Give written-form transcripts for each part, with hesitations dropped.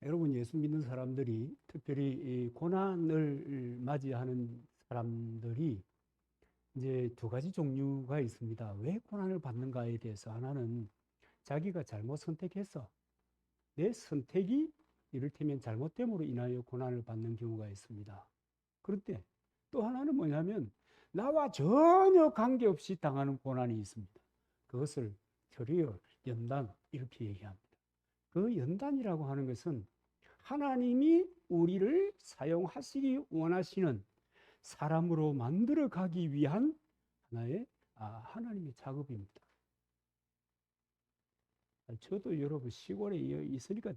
여러분, 예수 믿는 사람들이 특별히 이 고난을 맞이하는 사람들이 이제 두 가지 종류가 있습니다. 왜 고난을 받는가에 대해서 하나는 자기가 잘못 선택해서 내 선택이 이를테면 잘못됨으로 인하여 고난을 받는 경우가 있습니다. 그런데 또 하나는 뭐냐면 나와 전혀 관계없이 당하는 고난이 있습니다. 그것을 트리얼, 연단 이렇게 얘기합니다. 그 연단이라고 하는 것은 하나님이 우리를 사용하시기 원하시는 사람으로 만들어 가기 위한 하나의 하나님의 작업입니다. 저도 여러분 시골에 있으니까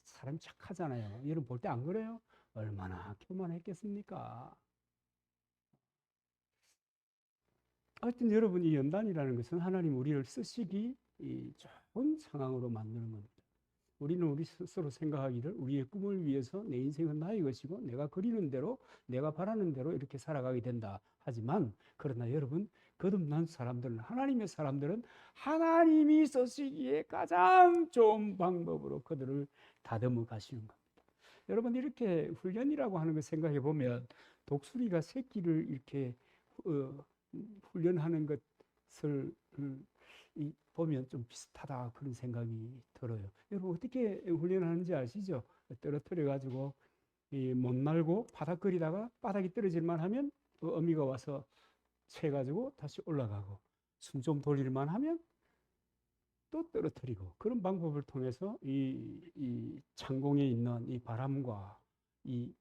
사람 착하잖아요. 여러분 볼 때 안 그래요? 얼마나 교만했겠습니까? 하여튼 여러분, 이 연단이라는 것은 하나님 우리를 쓰시기 좋은 상황으로 만드는 겁니다. 우리는 우리 스스로 생각하기를 우리의 꿈을 위해서 내 인생은 나의 것이고 내가 그리는 대로 내가 바라는 대로 이렇게 살아가게 된다. 하지만 그러나 여러분, 거듭난 사람들은, 하나님의 사람들은 하나님이 쓰시기에 가장 좋은 방법으로 그들을 다듬어 가시는 겁니다. 여러분, 이렇게 훈련이라고 하는 걸 생각해 보면 독수리가 새끼를 이렇게 훈련하는 것을 보면 좀 비슷하다 그런 생각이 들어요. 여러분, 어떻게 훈련하는지 아시죠? 떨어뜨려 가지고 못 날고 바닥거리다가 바닥이 떨어질만 하면 어미가 와서 채 가지고 다시 올라가고, 숨 좀 돌릴만 하면 또 떨어뜨리고, 그런 방법을 통해서 이 창공에 있는 이 바람과 이,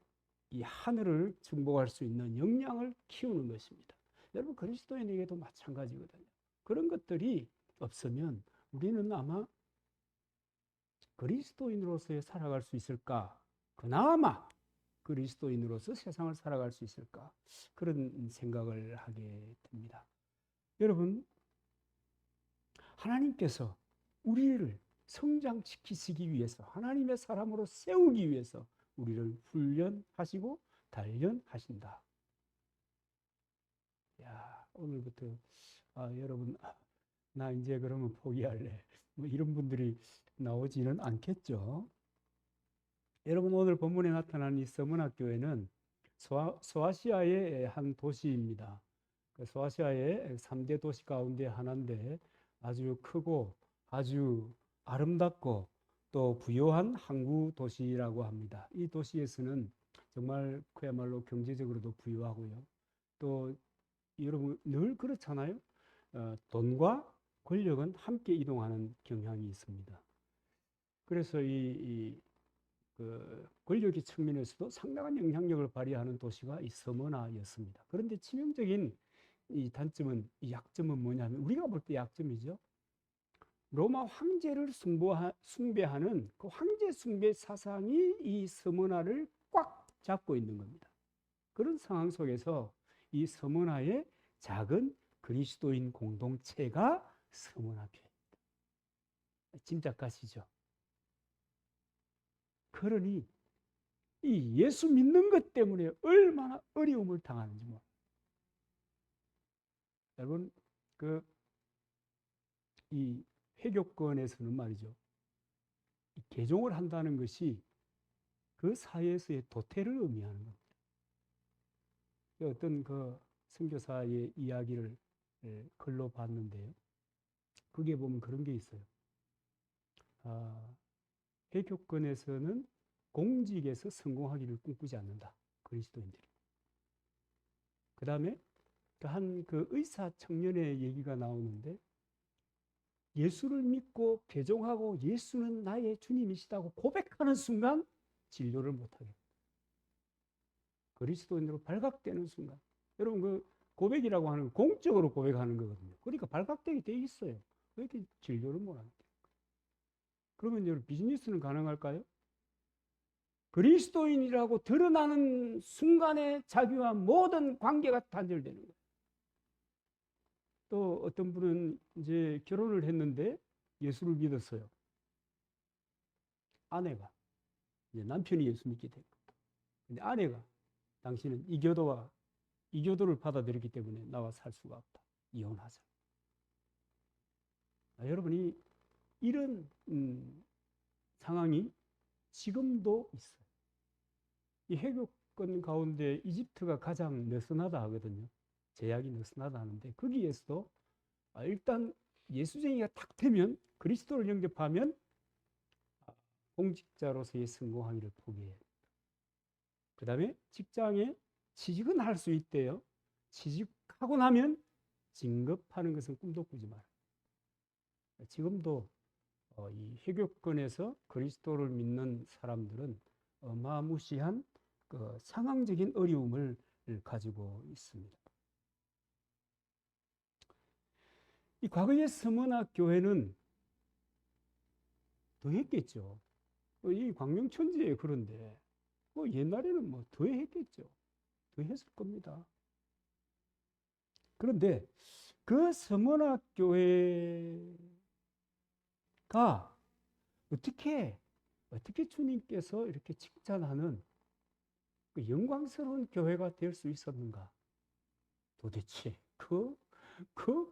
이 하늘을 증복할 수 있는 역량을 키우는 것입니다. 여러분, 그리스도인에게도 마찬가지거든요. 그런 것들이 없으면 우리는 아마 그리스도인으로서 살아갈 수 있을까? 그나마 그리스도인으로서 세상을 살아갈 수 있을까? 그런 생각을 하게 됩니다. 여러분, 하나님께서 우리를 성장시키시기 위해서, 하나님의 사람으로 세우기 위해서 우리를 훈련하시고 단련하신다. 야, 오늘부터 여러분, 나 이제 그러면 포기할래, 뭐 이런 분들이 나오지는 않겠죠. 여러분, 오늘 본문에 나타난 이 서문학교회는 소아시아의 한 도시입니다. 소아시아의 3대 도시 가운데 하나인데 아주 크고 아주 아름답고 또 부유한 항구 도시라고 합니다. 이 도시에서는 정말 그야말로 경제적으로도 부유하고요. 또 여러분 늘 그렇잖아요. 돈과 권력은 함께 이동하는 경향이 있습니다. 그래서 그 권력의 측면에서도 상당한 영향력을 발휘하는 도시가 이 서머나였습니다. 그런데 치명적인 이 단점은, 이 약점은 뭐냐면, 우리가 볼 때 약점이죠. 로마 황제를 숭배하는 그 황제 숭배 사상이 이 서머나를 꽉 잡고 있는 겁니다. 그런 상황 속에서 이 서머나의 작은 그리스도인 공동체가 서머나 교회입니다. 짐작가시죠? 그러니 이 예수 믿는 것 때문에 얼마나 어려움을 당하는지 모릅니다. 여러분, 이 회교권에서는 말이죠, 이 개종을 한다는 것이 그 사회에서의 도태를 의미하는 겁니다. 어떤 그 선교사의 이야기를 글로 봤는데요. 거기에 보면 그런 게 있어요. 회교권에서는 공직에서 성공하기를 꿈꾸지 않는다, 그리스도인들이. 그 다음에 그 의사 청년의 얘기가 나오는데, 예수를 믿고 개종하고 예수는 나의 주님이시다고 고백하는 순간 진료를 못하게, 그리스도인으로 발각되는 순간. 여러분, 그 고백이라고 하는 건 공적으로 고백하는 거거든요. 그러니까 발각되게 돼 있어요. 왜 이렇게 진료를 못하는 거예요? 그러면 여러분, 비즈니스는 가능할까요? 그리스도인이라고 드러나는 순간에 자기와 모든 관계가 단절되는 거예요. 또 어떤 분은 이제 결혼을 했는데 예수를 믿었어요. 아내가, 이제 남편이 예수 믿게 됐고, 근데 아내가, 당신은 이교도를 받아들였기 때문에 나와 살 수가 없다, 이혼하자. 여러분이 이런 상황이 지금도 있어요. 이 해교권 가운데 이집트가 가장 느슨하다 하거든요. 제약이 느슨하다 하는데 거기에서도 일단 예수쟁이가 탁 되면 그리스도를 영접하면 공직자로서의 성공하기를 포기해요. 그 다음에 직장에 취직은 할 수 있대요. 취직하고 나면 진급하는 것은 꿈도 꾸지 마라. 지금도 이 회교권에서 그리스도를 믿는 사람들은 어마무시한 그 상황적인 어려움을 가지고 있습니다. 이 과거의 서머나 교회는 더 했겠죠. 이 광명천지에 그런데 옛날에는 뭐 더 했겠죠. 더 했을 겁니다. 그런데 그 서머나 교회가 어떻게 주님께서 이렇게 칭찬하는 그 영광스러운 교회가 될 수 있었는가? 도대체 그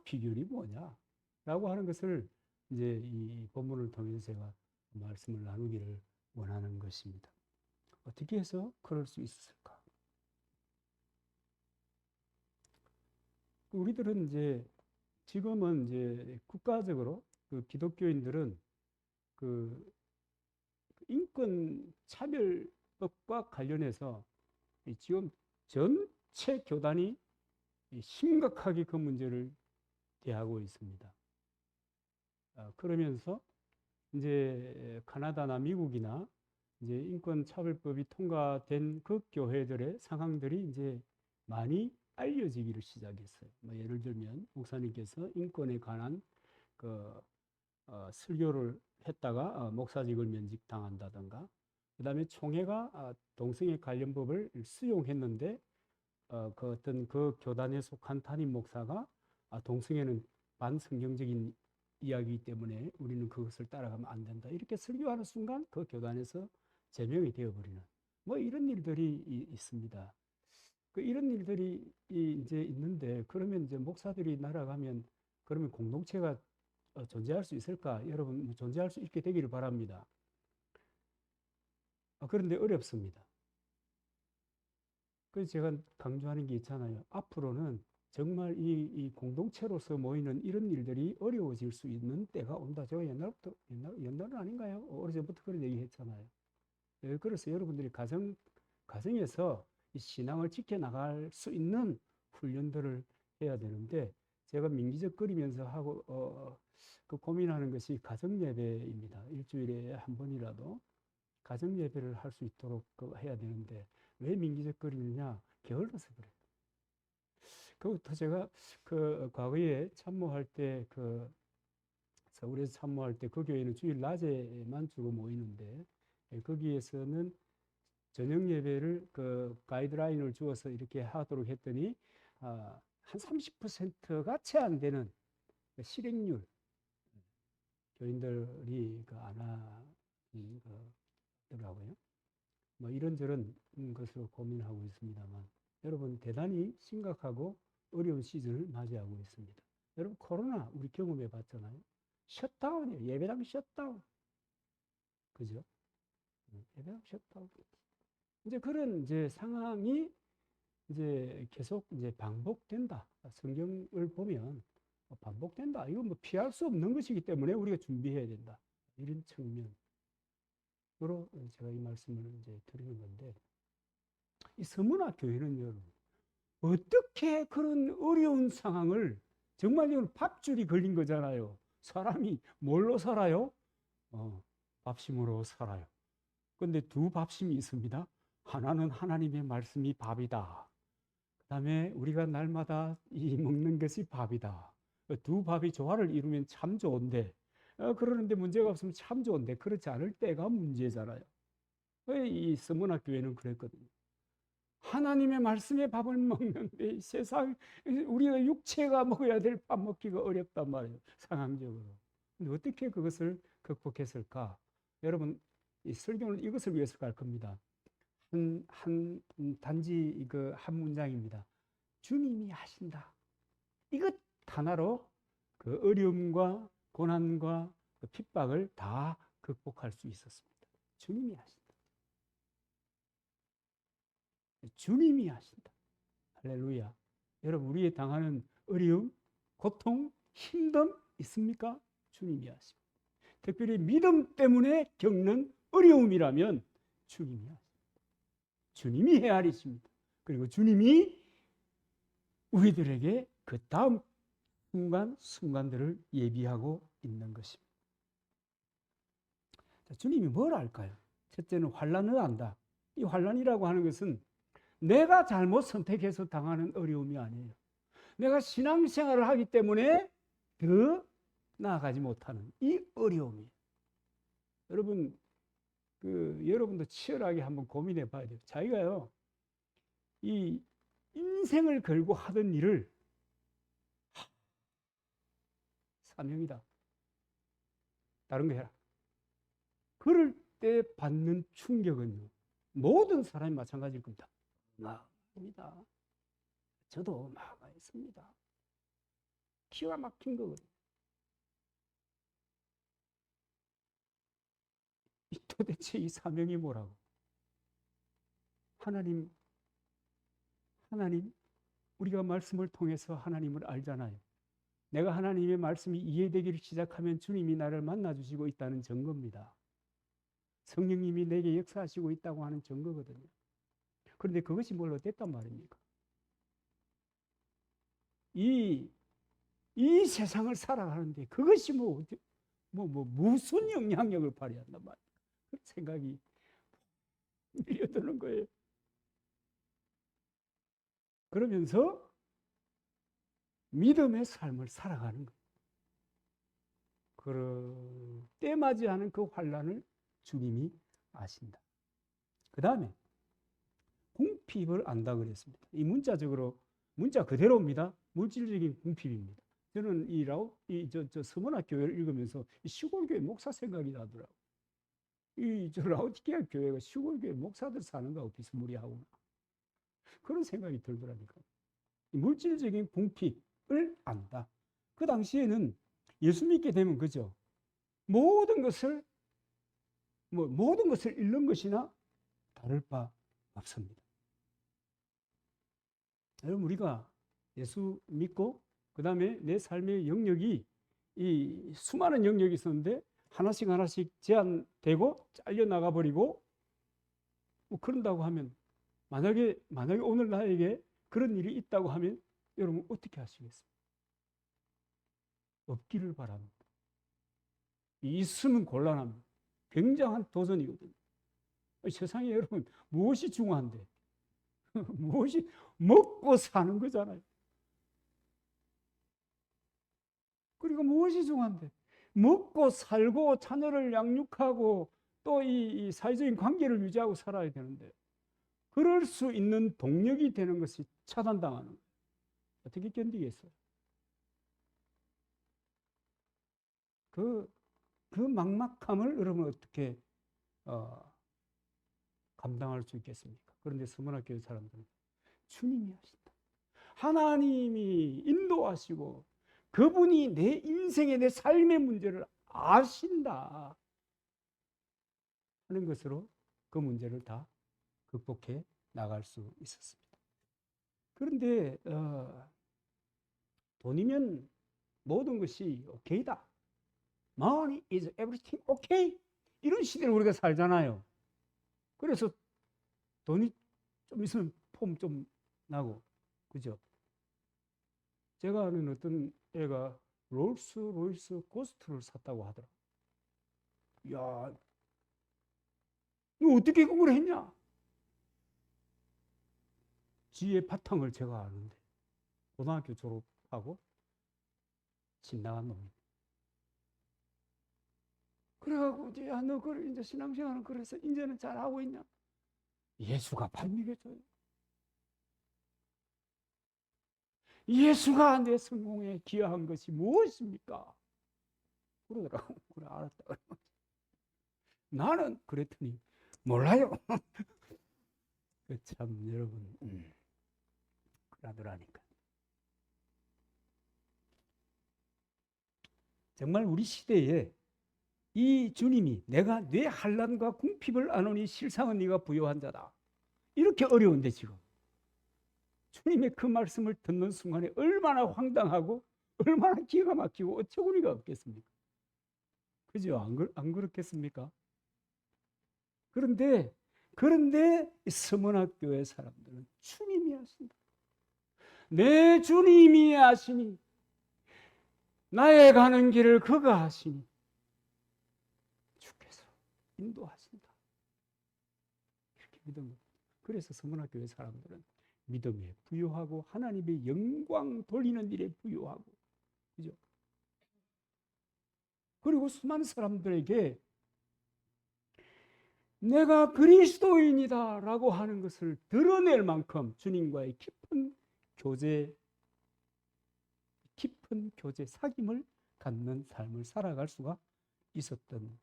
비결이 뭐냐? 라고 하는 것을 이제 이 본문을 통해서 제가 말씀을 나누기를 원하는 것입니다. 어떻게 해서 그럴 수 있었을까? 우리들은 이제 지금은 이제 국가적으로 그 기독교인들은 그 인권 차별법과 관련해서 지금 전체 교단이 심각하게 그 문제를 대하고 있습니다. 그러면서 이제 카나다나 미국이나 이제 인권차별법이 통과된 그 교회들의 상황들이 이제 많이 알려지기를 시작했어요. 뭐 예를 들면 목사님께서 인권에 관한 그 설교를 했다가 목사직을 면직당한다든가, 그 다음에 총회가 동성애 관련법을 수용했는데 그 어떤 그 교단에 속한 담임 목사가 동성애는 반성경적인 이야기이기 때문에 우리는 그것을 따라가면 안 된다, 이렇게 설교하는 순간 그 교단에서 제명이 되어버리는 뭐 이런 일들이 있습니다. 이런 일들이 이제 있는데, 그러면 이제 목사들이 날아가면 그러면 공동체가 존재할 수 있을까? 여러분, 존재할 수 있게 되기를 바랍니다. 그런데 어렵습니다. 그래서 제가 강조하는 게 있잖아요. 앞으로는 정말 이 공동체로서 모이는 이런 일들이 어려워질 수 있는 때가 온다. 제가 옛날은 아닌가요? 오래전부터 그런 얘기 했잖아요. 그래서 여러분들이 가정에서 이 신앙을 지켜나갈 수 있는 훈련들을 해야 되는데, 제가 민기적거리면서 하고 그 고민하는 것이 가정예배입니다. 일주일에 한 번이라도 가정예배를 할 수 있도록 해야 되는데, 왜 민기적거리느냐? 게을러서 그래요. 그것도 제가 그 과거에 참모할 때 서울에서 참모할 때 그 교회는 주일 낮에만 주로 모이는데, 거기에서는 저녁 예배를 그 가이드라인을 주어서 이렇게 하도록 했더니 한 30%가 채 안 되는 실행률, 교인들이 안 하더라고요. 뭐 이런저런 것으로 고민하고 있습니다만, 여러분 대단히 심각하고 어려운 시즌을 맞이하고 있습니다. 여러분 코로나 우리 경험해 봤잖아요. 셧다운이에요. 예배당 셧다운. 그죠? 예배당 셧다운. 이제 그런 이제 상황이 이제 계속 이제 반복된다. 성경을 보면 반복된다. 이건 뭐 피할 수 없는 것이기 때문에 우리가 준비해야 된다. 이런 측면으로 제가 이 말씀을 이제 드리는 건데, 이 서문화 교회는 여러분 어떻게 그런 어려운 상황을, 정말 이건 밥줄이 걸린 거잖아요. 사람이 뭘로 살아요? 밥심으로 살아요. 그런데 두 밥심이 있습니다. 하나는 하나님의 말씀이 밥이다. 그 다음에 우리가 날마다 먹는 것이 밥이다. 두 밥이 조화를 이루면 참 좋은데, 그러는데 문제가 없으면 참 좋은데, 그렇지 않을 때가 문제잖아요. 이 서문화 교회는 그랬거든요. 하나님의 말씀의 밥을 먹는데 세상, 우리가 육체가 먹어야 될 밥 먹기가 어렵단 말이에요. 상황적으로. 근데 어떻게 그것을 극복했을까? 여러분, 이 설교는 이것을 위해서 갈 겁니다. 단지 한 문장입니다. 주님이 하신다. 이것 하나로 그 어려움과 고난과 그 핍박을 다 극복할 수 있었습니다. 주님이 하신다. 주님이 하신다. 할렐루야. 여러분, 우리의 당하는 어려움, 고통, 힘듦 있습니까? 주님이 하십니다. 특별히 믿음 때문에 겪는 어려움이라면 주님이 하십니다. 주님이 헤아리십니다. 그리고 주님이 우리들에게 그 다음 순간들을 예비하고 있는 것입니다. 자, 주님이 뭘 할까요? 첫째는 환난을 안다. 이 환난이라고 하는 것은 내가 잘못 선택해서 당하는 어려움이 아니에요. 내가 신앙생활을 하기 때문에 더 나아가지 못하는 이 어려움이에요. 여러분, 여러분도 치열하게 한번 고민해 봐야 돼요. 자기가요, 이 인생을 걸고 하던 일을 사명이다. 다른 거 해라. 그럴 때 받는 충격은요, 모든 사람이 마찬가지일 겁니다. 마음입니다. 저도 마음했습니다. 기가 막힌 거거든요. 도대체 이 사명이 뭐라고? 하나님, 우리가 말씀을 통해서 하나님을 알잖아요. 내가 하나님의 말씀이 이해되기를 시작하면 주님이 나를 만나주시고 있다는 증거입니다. 성령님이 내게 역사하시고 있다고 하는 증거거든요. 그런데 그것이 뭘로 됐단 말입니까? 이 세상을 살아가는데 그것이 무슨 영향력을 발휘한단 말이에요. 그 생각이 밀려드는 거예요. 그러면서 믿음의 삶을 살아가는 거예요. 때맞이하는 그 환난을 주님이 아신다. 그 다음에 궁핍을 안다 그랬습니다. 이 문자 그대로입니다. 물질적인 궁핍입니다. 저는 서문화 교회를 읽으면서 시골 교회 목사 생각이 나더라고요. 라우디게아 교회가 시골 교회 목사들 사는가 비스무리하구나. 그런 생각이 들더라니까요. 물질적인 궁핍을 안다. 그 당시에는 예수 믿게 되면 그죠. 모든 것을 잃는 것이나 다를 바 없습니다. 여러분, 우리가 예수 믿고 그 다음에 내 삶의 영역이 이 수많은 영역이 있었는데 하나씩 제한되고 잘려나가 버리고 그런다고 하면 만약에 오늘 나에게 그런 일이 있다고 하면 여러분 어떻게 하시겠습니까? 없기를 바랍니다. 있으면 곤란합니다. 굉장한 도전이거든요. 세상에 여러분 무엇이 중요한데? 무엇이 먹고 사는 거잖아요. 그리고 무엇이 중요한데? 먹고 살고 자녀를 양육하고 또 이 사회적인 관계를 유지하고 살아야 되는데 그럴 수 있는 동력이 되는 것이 차단당하는 거예요. 어떻게 견디겠어요? 그 막막함을 여러분 어떻게 감당할 수 있겠습니까? 그런데 서문학교회 사람들은 주님이 하신다. 하나님이 인도하시고 그분이 내 인생의 내 삶의 문제를 아신다 하는 것으로 그 문제를 다 극복해 나갈 수 있었습니다. 그런데 돈이면 모든 것이 오케이다. Money is everything okay. 이런 시대를 우리가 살잖아요. 그래서 돈이 좀 있으면 폼 좀 나고, 그죠? 제가 아는 어떤 애가 롤스로이스 고스트를 샀다고 하더라고요. 야, 너 어떻게 그걸 했냐? 지의 바탕을 제가 아는데 고등학교 졸업하고 집 나간 놈입니다. 그래가지고 야, 너 이제 신앙생활은 그래서 이제는 잘하고 있냐? 예수가 발미해줘요. 예수가 내 성공에 기여한 것이 무엇입니까? 그러더라고. 그래, 알았다. 나는 그랬더니 몰라요. 참 여러분 그러더라니까. 정말 우리 시대에 이 주님이 내가 내 환난과 궁핍을 아노니 실상은 네가 부요한 자다. 이렇게 어려운데 지금 주님의 그 말씀을 듣는 순간에 얼마나 황당하고 얼마나 기가 막히고 어처구니가 없겠습니까? 그죠? 안 그렇겠습니까? 그런데 서문학교의 사람들은 주님이 하신다. 내 주님이 하시니 나의 가는 길을 그가 하시니 주께서 인도하신다. 이렇게 믿음. 그래서 서문학교의 사람들은 믿음에 부요하고 하나님의 영광 돌리는 일에 부요하고, 그죠? 그리고 수많은 사람들에게 내가 그리스도인이다 라고 하는 것을 드러낼 만큼 주님과의 깊은 교제, 사귐을 갖는 삶을 살아갈 수가 있었던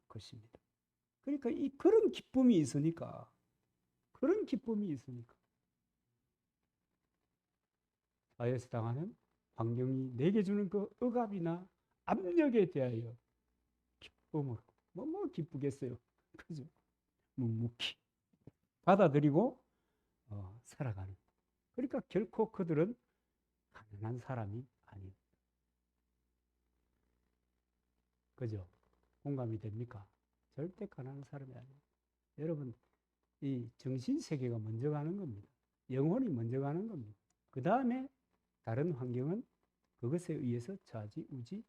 것입니다. 그러니까 그런 기쁨이 있으니까 사회에서 당하는 환경이 내게 주는 그 억압이나 압력에 대하여 기쁨으로 뭐 기쁘겠어요. 그죠? 묵묵히 받아들이고 살아가는. 그러니까 결코 그들은 가난한 사람이 아닙니다. 그죠? 공감이 됩니까? 절대 가난한 사람이 아니에요. 여러분, 이 정신세계가 먼저 가는 겁니다. 영혼이 먼저 가는 겁니다. 그 다음에 다른 환경은 그것에 의해서 좌지우지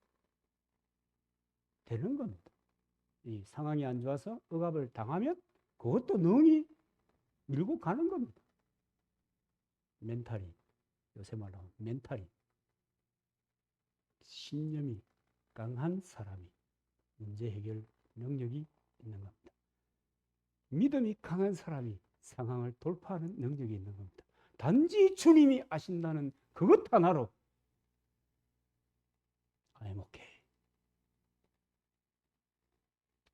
되는 겁니다. 이 상황이 안 좋아서 억압을 당하면 그것도 능히 밀고 가는 겁니다. 멘탈이, 요새 말로 멘탈이, 신념이 강한 사람이 문제 해결 능력이 있는 겁니다. 믿음이 강한 사람이 상황을 돌파하는 능력이 있는 겁니다. 단지 주님이 아신다는 그것 하나로 I'm okay.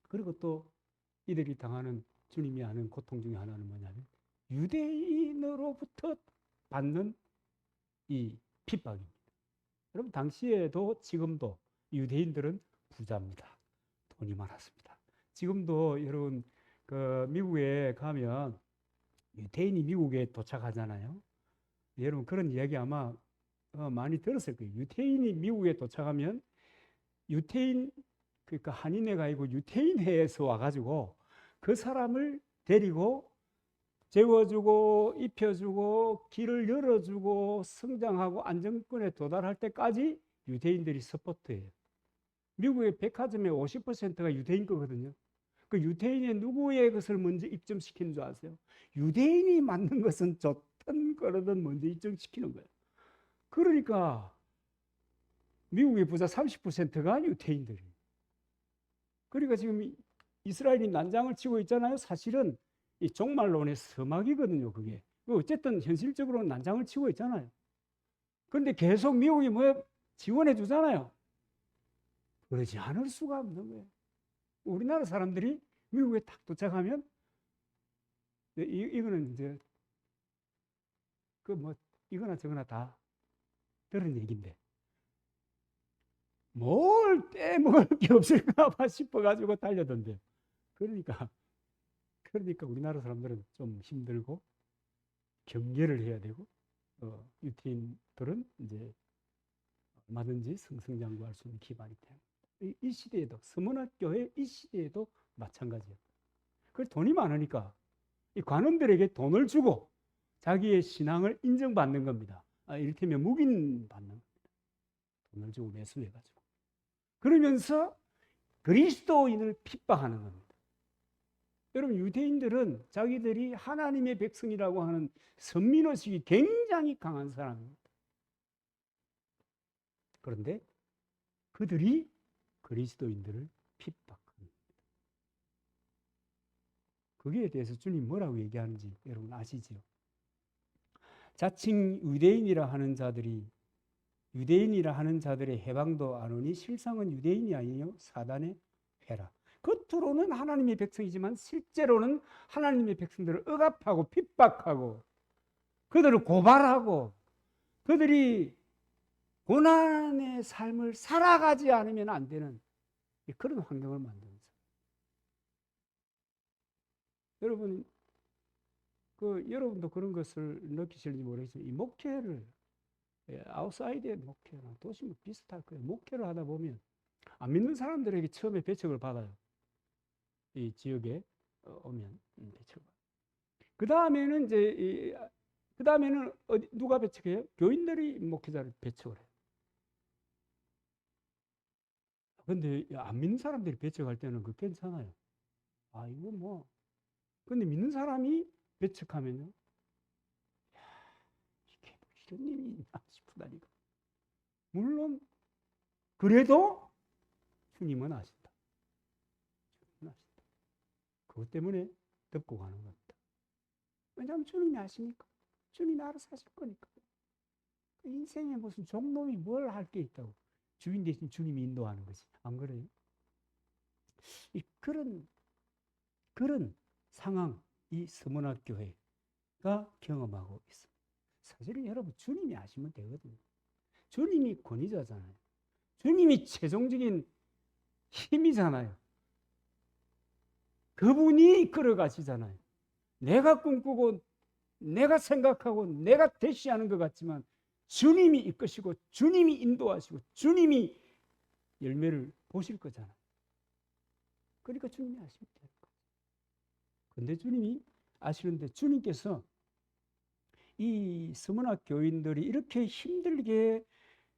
그리고 또 이들이 당하는 주님이 아는 고통 중에 하나는 뭐냐면 유대인으로부터 받는 이 핍박입니다. 여러분, 당시에도 지금도 유대인들은 부자입니다. 돈이 많았습니다. 지금도 여러분 그 미국에 가면 유대인이 미국에 도착하잖아요. 여러분 그런 이야기 아마 많이 들었을 거예요. 유대인이 미국에 도착하면 유대인, 그러니까 한인회가 아니고 유대인회에서 와가지고 그 사람을 데리고 재워주고 입혀주고 길을 열어주고 성장하고 안정권에 도달할 때까지 유대인들이 서포트해요. 미국의 백화점의 50%가 유대인 거거든요. 그 유대인의 누구의 것을 먼저 입점시키는 줄 아세요? 유대인이 만든 것은 좋든 그러든 먼저 입점시키는 거예요. 그러니까 미국의 부자 30%가 유대인들이에요. 그러니까 지금 이스라엘이 난장을 치고 있잖아요. 사실은 이 종말론의 서막이거든요. 그게 어쨌든 현실적으로는 난장을 치고 있잖아요. 그런데 계속 미국이 지원해 주잖아요. 그러지 않을 수가 없는 거예요. 우리나라 사람들이 미국에 딱 도착하면 이거는 이제 이거나 저거나 다 들은 얘기인데 뭘 빼먹을 게 없을까 봐 싶어가지고 달려던데요. 그러니까 우리나라 사람들은 좀 힘들고 경계를 해야 되고 유태인들은 이제 얼마든지 승승장구할 수 있는 기반이 돼요. 이 시대에도 서문학교의 이 시대에도 마찬가지예요. 그 돈이 많으니까 이 관원들에게 돈을 주고 자기의 신앙을 인정받는 겁니다. 이를테면 묵인받는 겁니다. 돈을 주고 매수해가지고. 그러면서 그리스도인을 핍박하는 겁니다. 여러분, 유대인들은 자기들이 하나님의 백성이라고 하는 선민의식이 굉장히 강한 사람입니다. 그런데 그들이 그리스도인들을 핍박합니다. 거기에 대해서 주님 뭐라고 얘기하는지 여러분 아시죠? 자칭 유대인이라 하는 자들의 해방도 안 오니 실상은 유대인이 아니요 사단의 회라. 겉으로는 하나님의 백성이지만 실제로는 하나님의 백성들을 억압하고 핍박하고 그들을 고발하고 그들이 고난의 삶을 살아가지 않으면 안 되는 그런 환경을 만드는 사람. 여러분, 여러분도 그런 것을 느끼실지 모르겠지만, 이 목회를, 아웃사이드의 목회나 도시 뭐 비슷할 거예요. 목회를 하다 보면, 안 믿는 사람들에게 처음에 배척을 받아요. 이 지역에 오면 배척을 받아요. 그 다음에는 그 다음에는 누가 배척해요? 교인들이 목회자를 배척을 해요. 근데 안 믿는 사람들이 배척할 때는 그 괜찮아요. 아, 이거 뭐. 근데 믿는 사람이 배척하면요. 야, 이게 뭐 이런 일이 있나 싶다니까. 물론, 그래도 주님은 아신다. 주님은 아신다. 그것 때문에 덮고 가는 겁니다. 왜냐하면 주님이 아시니까. 주님이 알아서 하실 거니까. 인생에 무슨 종놈이 뭘 할 게 있다고. 주인 대신 주님이 인도하는 거지. 안 그래요? 그런 상황, 이 서문화 교회가 경험하고 있습니다. 사실은 여러분, 주님이 아시면 되거든요. 주님이 권위자잖아요. 주님이 최종적인 힘이잖아요. 그분이 이끌어가시잖아요. 내가 꿈꾸고 내가 생각하고 내가 대시하는 것 같지만 주님이 이끄시고 주님이 인도하시고 주님이 열매를 보실 거잖아요. 그러니까 주님이 아시면 되는 거예요. 그런데 주님이 아시는데 주님께서 이 서문화 교인들이 이렇게 힘들게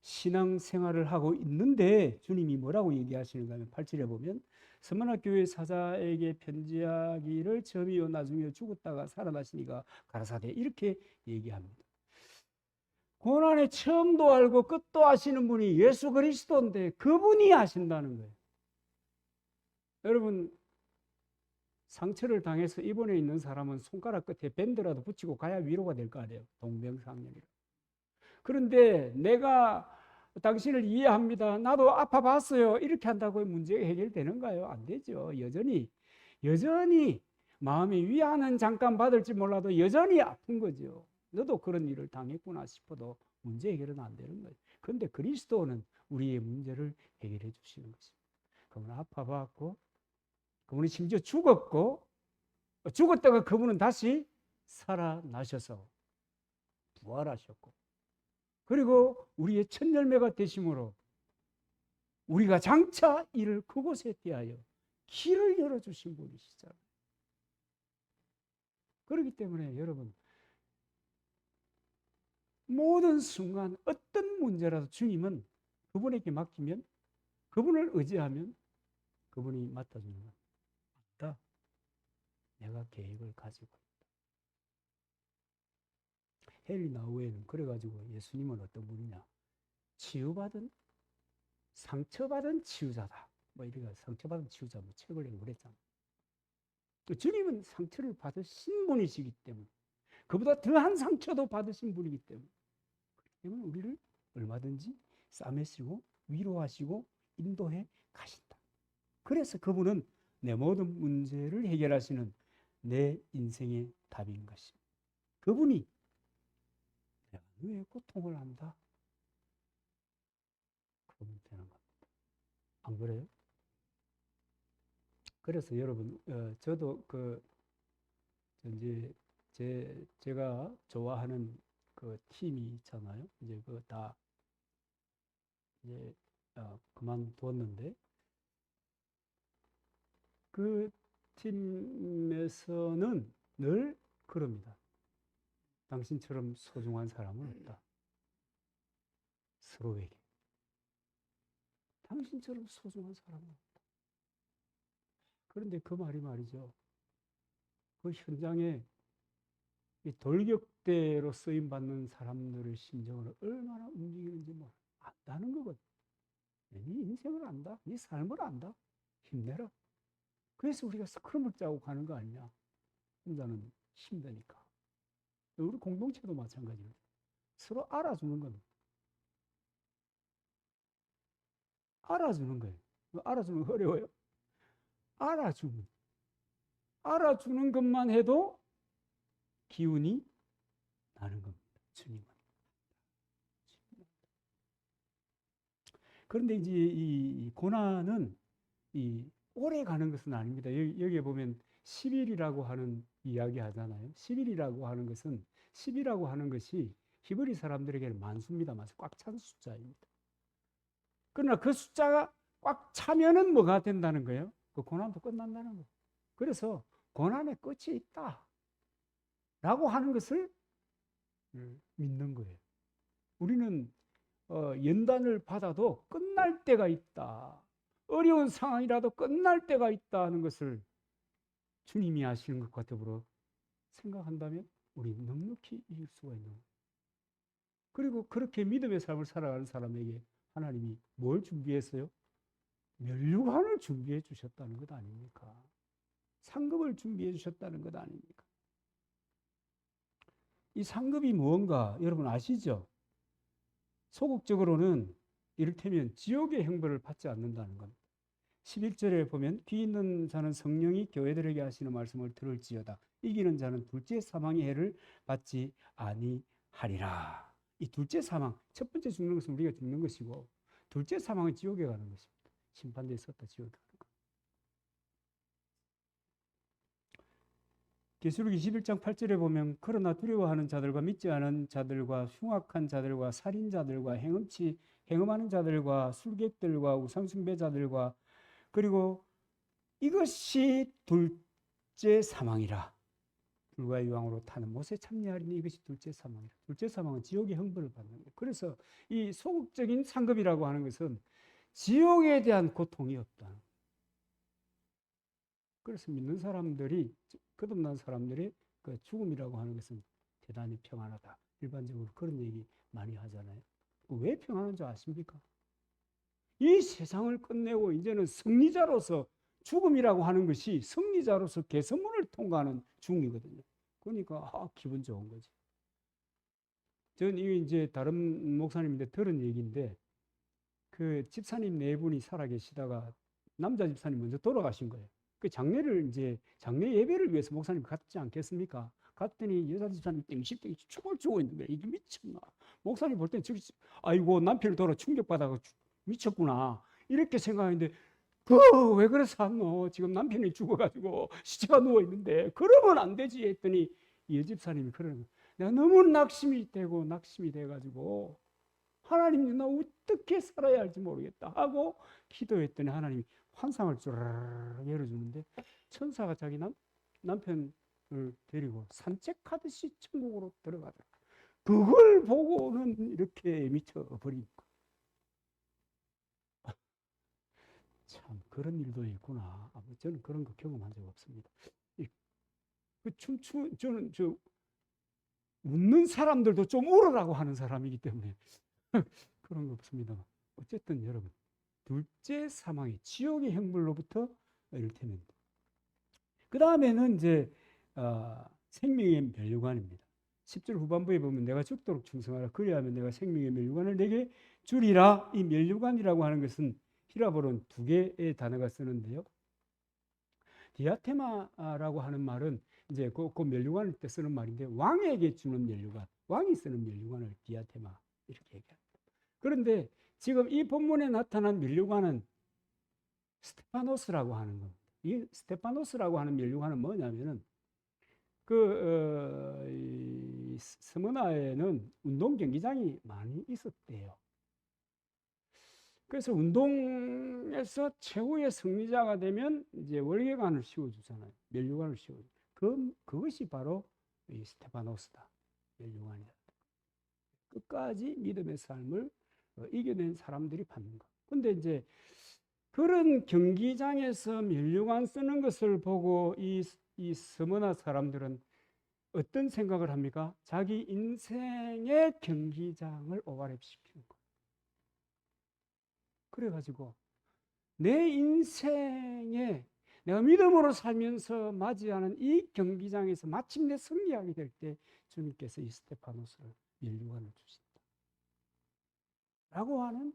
신앙생활을 하고 있는데 주님이 뭐라고 얘기하시는가 하면 8절에 보면 서문화 교회 사자에게 편지하기를 처음이요 나중이요 죽었다가 살아나시니가 가라사대 이렇게 얘기합니다. 고난의 처음도 알고 끝도 아시는 분이 예수 그리스도인데 그분이 아신다는 거예요. 여러분, 상처를 당해서 입원해 있는 사람은 손가락 끝에 밴드라도 붙이고 가야 위로가 될 거 아니에요. 동병상련이라. 그런데 내가 당신을 이해합니다. 나도 아파봤어요. 이렇게 한다고 문제가 해결되는가요? 안 되죠. 여전히 마음이 위안은 잠깐 받을지 몰라도 여전히 아픈 거죠. 너도 그런 일을 당했구나 싶어도 문제 해결은 안 되는 거예요. 그런데 그리스도는 우리의 문제를 해결해 주시는 것입니다. 그분은 아파봤고, 그분은 심지어 죽었고, 죽었다가 그분은 다시 살아나셔서 부활하셨고, 그리고 우리의 첫 열매가 되심으로 우리가 장차 이를 그곳에 대하여 길을 열어주신 분이시잖아요. 그렇기 때문에 여러분, 모든 순간 어떤 문제라도 주님은 그분에게 맡기면, 그분을 의지하면 그분이 맡아주는 겁니다. 맞다. 내가 계획을 가지고 있다. 헨리 나우에는 그래가지고 예수님은 어떤 분이냐? 치유받은, 상처받은 치유자다. 뭐 이래가 상처받은 치유자 뭐 책을 내고 그랬잖아요. 주님은 상처를 받으신 분이시기 때문에, 그보다 더한 상처도 받으신 분이기 때문에, 우리를 얼마든지 싸매시고 위로하시고 인도해 가신다. 그래서 그분은 내 모든 문제를 해결하시는 내 인생의 답인 것입니다. 그분이 내가 왜 고통을 한다? 그러면 되는 겁니다. 안 그래요? 그래서 여러분, 저도 이제 제가 좋아하는 그 팀이 있잖아요. 이제 다 이제 그만두었는데 그 팀에서는 늘 그럽니다. 당신처럼 소중한 사람은 없다. 서로에게. 당신처럼 소중한 사람은 없다. 그런데 그 말이 말이죠. 그 현장에 이 돌격대로 쓰임받는 사람들의 심정을 얼마나 움직이는지 안다는 거거든. 네 인생을 안다. 네 삶을 안다. 힘내라. 그래서 우리가 스크럼을 짜고 가는 거 아니냐. 혼자는 힘드니까. 우리 공동체도 마찬가지입니다. 서로 알아주는 겁니다. 알아주는 거예요. 알아주는 거 어려워요. 알아주는 것만 해도 기운이 나는 겁니다. 주님은. 그런데 이제 이 고난은 이 오래 가는 것은 아닙니다. 여기에 보면 10일이라고 하는 이야기 하잖아요. 10일이라고 하는 것은 10이라고 하는 것이 히브리 사람들에게는 만수입니다. 꽉 찬 숫자입니다. 그러나 그 숫자가 꽉 차면은 뭐가 된다는 거예요? 그 고난도 끝난다는 거예요. 그래서 고난의 끝이 있다 라고 하는 것을 믿는 거예요. 우리는 연단을 받아도 끝날 때가 있다. 어려운 상황이라도 끝날 때가 있다는 것을 주님이 아시는 것과 더불어 생각한다면 우리는 넉넉히 이길 수가 있는 거예요. 그리고 그렇게 믿음의 삶을 살아가는 사람에게 하나님이 뭘 준비했어요? 면류관을 준비해 주셨다는 것 아닙니까? 상급을 준비해 주셨다는 것 아닙니까? 이 상급이 무언가 여러분 아시죠? 소극적으로는 이를테면 지옥의 형벌을 받지 않는다는 겁니다. 11절에 보면 귀 있는 자는 성령이 교회들에게 하시는 말씀을 들을지어다. 이기는 자는 둘째 사망의 해를 받지 아니하리라. 이 둘째 사망, 첫 번째 죽는 것은 우리가 죽는 것이고 둘째 사망은 지옥에 가는 것입니다. 심판대에 섰다 지옥에 가는 것. 계시록 21장 8절에 보면 그러나 두려워하는 자들과 믿지 않은 자들과 흉악한 자들과 살인자들과 행음하는 자들과 술객들과 우상숭배자들과 그리고 이것이 둘째 사망이라. 불과 유황으로 타는 못에 참여하리니 이것이 둘째 사망이라. 둘째 사망은 지옥의 형벌을 받는 거예요. 그래서 이 소극적인 상급이라고 하는 것은 지옥에 대한 고통이 없다. 그래서 믿는 사람들이, 거듭난 사람들이 그 죽음이라고 하는 것은 대단히 평안하다. 일반적으로 그런 얘기 많이 하잖아요. 왜 평안한 줄 아십니까? 이 세상을 끝내고 이제는 승리자로서 죽음이라고 하는 것이 승리자로서 개선문을 통과하는 죽음이거든요. 그러니까 기분 좋은 거지. 저는 이게 이제 다른 목사님인데 들은 얘기인데 그 집사님 네 분이 살아 계시다가 남자 집사님 먼저 돌아가신 거예요. 그 장례를 이제 장례 예배를 위해서 목사님 갔지 않겠습니까? 갔더니 여자 집사님 땡시땡시 춤을 추고 있는 거예요. 이게 미쳤나? 목사님 볼 때는 저기 아이고 남편을 돌아 충격받아서 미쳤구나 이렇게 생각했는데 그 왜 그래서 안 지금 남편이 죽어가지고 시체가 누워 있는데 그러면 안 되지 했더니 이 집사님이 그러는 거예요. 내가 너무 낙심이 돼가지고 하나님 나 어떻게 살아야 할지 모르겠다 하고 기도했더니 하나님이 환상을 쫙 열어주는데 천사가 자기 남편을 데리고 산책하듯이 천국으로 들어가더라. 그걸 보고는 이렇게 미쳐버린 거. 참 그런 일도 있구나. 저는 그런 거 경험한 적 없습니다. 저는 웃는 사람들도 좀 울으라고 하는 사람이기 때문에 그런 거 없습니다. 어쨌든 여러분 둘째 사망의 지옥의 형벌로부터 이를테면 그 다음에는 이제 생명의 면류관입니다. 10절 후반부에 보면 내가 죽도록 충성하라 그리하면 내가 생명의 면류관을 내게 주리라. 이 면류관이라고 하는 것은 히라보로는 두 개의 단어가 쓰는데요. 디아테마라고 하는 말은 이제 그 면류관을 때 쓰는 말인데 왕에게 주는 면류관, 왕이 쓰는 면류관을 디아테마 이렇게 얘기합니다. 그런데 지금 이 본문에 나타난 면류관은 스테파노스라고 하는 겁니다. 이 스테파노스라고 하는 면류관은 뭐냐면은 스무나에는 운동 경기장이 많이 있었대요. 그래서 운동에서 최후의 승리자가 되면 이제 월계관을 씌워주잖아요. 면류관을 씌워줘. 그것이 바로 이 스테파노스다. 면류관이다. 끝까지 믿음의 삶을 이겨낸 사람들이 받는 것. 근데 이제 그런 경기장에서 면류관 쓰는 것을 보고 이 스무나 사람들은 어떤 생각을 합니까? 자기 인생의 경기장을 오버랩시키는 거예요. 그래가지고 내 인생에 내가 믿음으로 살면서 맞이하는 이 경기장에서 마침내 승리하게 될 때 주님께서 이 스테파노스를 면류관을 주신다. 라고 하는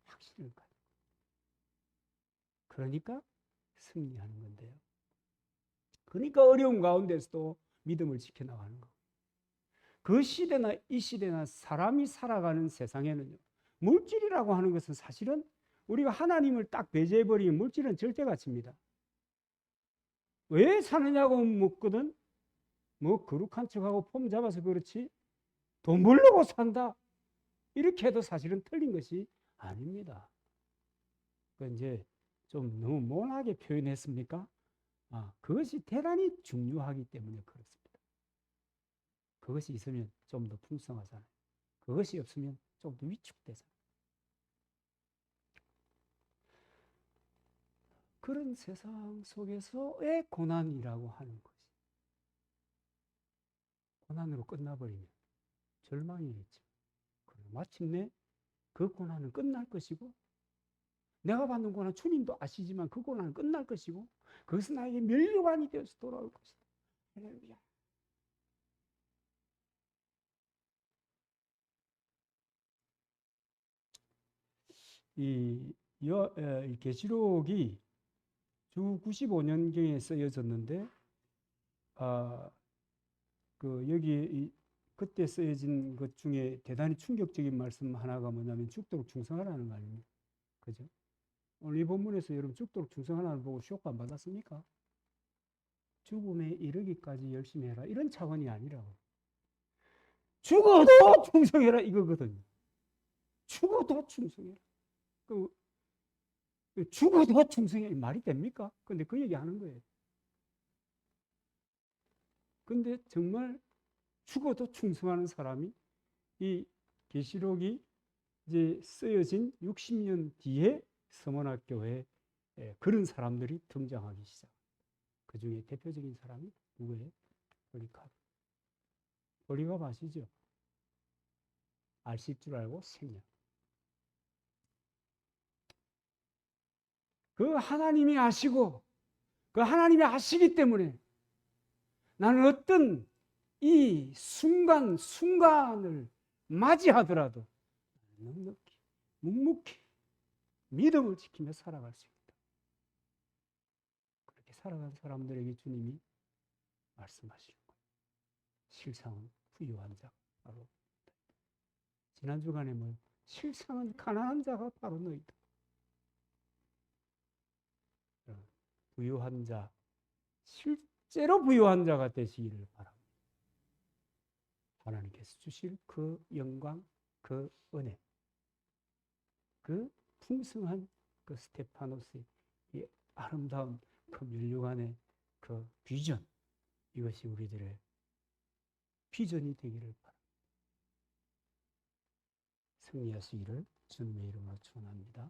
확신을 가지고 그러니까 승리하는 건데요. 그러니까 어려운 가운데서도 믿음을 지켜나가는 거. 그 시대나 이 시대나 사람이 살아가는 세상에는요. 물질이라고 하는 것은 사실은 우리가 하나님을 딱 배제해버리면 물질은 절대 가치입니다. 왜 사느냐고 묻거든. 뭐 거룩한 척하고 폼 잡아서 그렇지 돈 벌려고 산다 이렇게 해도 사실은 틀린 것이 아닙니다. 그 이제 좀 너무 모나게 표현했습니까? 그것이 대단히 중요하기 때문에 그렇습니다. 그것이 있으면 좀 더 풍성하잖아요. 그것이 없으면 좀 더 위축되잖아요. 그런 세상 속에서의 고난이라고 하는 것이 고난으로 끝나버리면 절망이겠죠. 마침내 그 고난은 끝날 것이고 내가 받는 고난 주님도 아시지만 그 고난은 끝날 것이고 그것은 나에게 면류관이 되어서 돌아올 것이다. 할렐루야. 이 계시록이 주 95년경에 쓰여졌는데 여기 그때 쓰여진 것 중에 대단히 충격적인 말씀 하나가 뭐냐면 죽도록 충성하라는 거 아닙니까? 그죠? 오늘 이 본문에서 여러분 죽도록 충성하라는 보고 쇼크 안 받았습니까? 죽음에 이르기까지 열심히 해라 이런 차원이 아니라고. 죽어도 충성해라 이거거든요. 죽어도 충성해라. 죽어도 충성해 말이 됩니까? 근데 그 얘기 하는 거예요. 근데 정말 죽어도 충성하는 사람이 이 계시록이 이제 쓰여진 60년 뒤에 서문학교에 그런 사람들이 등장하기 시작. 그 중에 대표적인 사람이 누구예요? 폴리카프. 폴리카프 아시죠? 아실 줄 알고 생략. 그 하나님이 아시고 그 하나님이 아시기 때문에 나는 어떤 이 순간을 맞이하더라도 넉넉히 묵묵히 믿음을 지키며 살아갈 수 있다. 그렇게 살아간 사람들에게 주님이 말씀하시는 거예요. 실상은 부유한 자 바로 지난 주간에 뭐 실상은 가난한 자가 바로 너희다. 부유한 자, 실제로 부유한 자가 되시기를 바랍니다. 하나님께서 주실 그 영광, 그 은혜, 그 풍성한 그 스테파노스의 이 아름다운 그 면류관의 그 비전, 이것이 우리들의 비전이 되기를 바랍니다. 승리하시기를 주님의 이름으로 축원합니다.